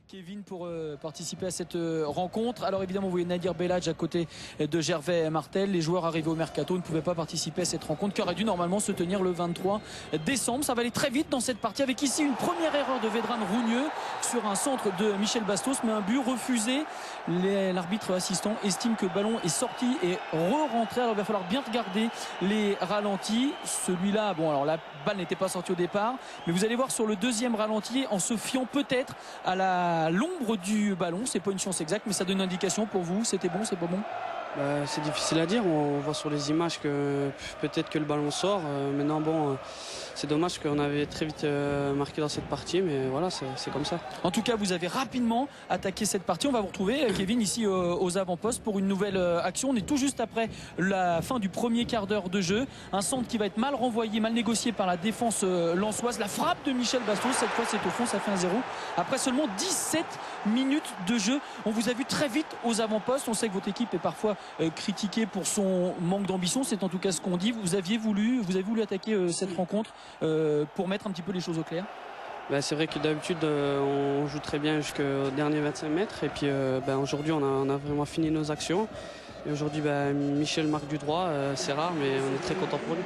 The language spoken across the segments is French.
Kevin pour participer à cette rencontre. Alors évidemment vous voyez Nadir Belhadj à côté de Gervais Martel. Les joueurs arrivés au Mercato ne pouvaient pas participer à cette rencontre qui aurait dû normalement se tenir le 23 décembre. Ça va aller très vite dans cette partie avec ici une première erreur de Vedran Rougneux sur un centre de Michel Bastos, mais un but refusé. L'arbitre assistant estime que le ballon est sorti et re-rentré. Alors il va falloir bien regarder les ralentis. Celui-là, bon alors la balle n'était pas sortie au départ, mais vous allez voir sur le deuxième ralenti en se fiant peut-être à l'ombre du ballon, c'est pas une chance exacte, mais ça donne une indication pour vous. C'était bon, c'est pas bon? C'est difficile à dire. On voit sur les images que peut-être que le ballon sort. Maintenant, bon, c'est dommage qu'on avait très vite marqué dans cette partie, mais voilà, c'est comme ça. En tout cas, vous avez rapidement attaqué cette partie. On va vous retrouver, Kevin, ici aux avant-postes pour une nouvelle action. On est tout juste après la fin du premier quart d'heure de jeu. Un centre qui va être mal renvoyé, mal négocié par la défense lensoise. La frappe de Michel Bastos, cette fois c'est au fond, ça fait 1-0. Après seulement 17 minutes de jeu. On vous a vu très vite aux avant-postes. On sait que votre équipe est parfois critiquée pour son manque d'ambition. C'est en tout cas ce qu'on dit. Vous avez voulu attaquer cette rencontre pour mettre un petit peu les choses au clair. C'est vrai que d'habitude on joue très bien jusqu'aux derniers 25 mètres et puis aujourd'hui on a vraiment fini nos actions et aujourd'hui Michel marque du droit, c'est rare mais on est très content pour lui.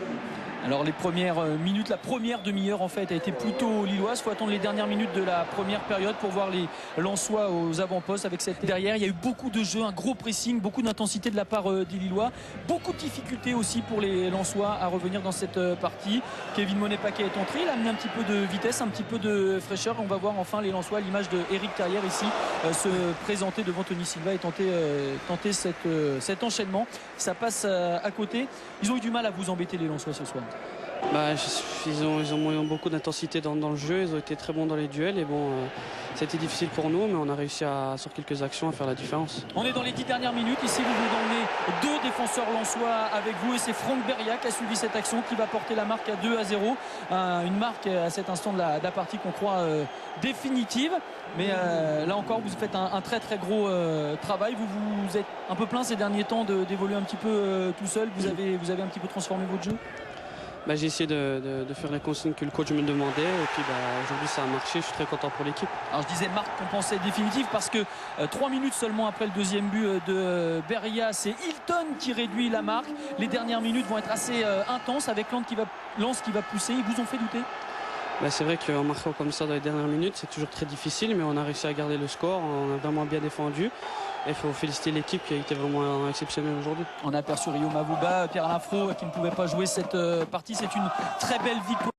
Alors les premières minutes, la première demi-heure en fait a été plutôt lilloise. Il faut attendre les dernières minutes de la première période pour voir les Lensois aux avant-postes avec cette derrière. Il y a eu beaucoup de jeux, un gros pressing, beaucoup d'intensité de la part des Lillois. Beaucoup de difficultés aussi pour les Lensois à revenir dans cette partie. Kevin Monet-Paquet est entré, il a amené un petit peu de vitesse, un petit peu de fraîcheur. On va voir enfin les Lensois à l'image de Eric Carrière ici se présenter devant Tony Silva et tenter cet enchaînement. Ça passe à côté. Ils ont eu du mal à vous embêter les Lensois ce soir. Ils ont beaucoup d'intensité dans le jeu, ils ont été très bons dans les duels et bon, c'était difficile pour nous mais on a réussi sur quelques actions à faire la différence. On est dans les 10 dernières minutes, ici vous venez d'emmener deux défenseurs lensois avec vous et c'est Franck Beria qui a suivi cette action qui va porter la marque à 2-0, une marque à cet instant de la partie qu'on croit définitive, mais là encore vous faites un très très gros travail. Vous êtes un peu plein ces derniers temps d'évoluer un petit peu tout seul, vous avez un petit peu transformé votre jeu. J'ai essayé de faire les consignes que le coach me demandait et puis aujourd'hui ça a marché, je suis très content pour l'équipe. Alors je disais marque qu'on pensait définitive parce que 3 minutes seulement après le deuxième but de Beria, c'est Hilton qui réduit la marque. Les dernières minutes vont être assez intenses avec Lens qui va pousser. Ils vous ont fait douter? C'est vrai qu'en marquant comme ça dans les dernières minutes c'est toujours très difficile mais on a réussi à garder le score, on a vraiment bien défendu. Il faut féliciter l'équipe qui a été vraiment exceptionnelle aujourd'hui. On a aperçu Rio Mavuba, Pierre Lafro qui ne pouvait pas jouer cette partie. C'est une très belle victoire.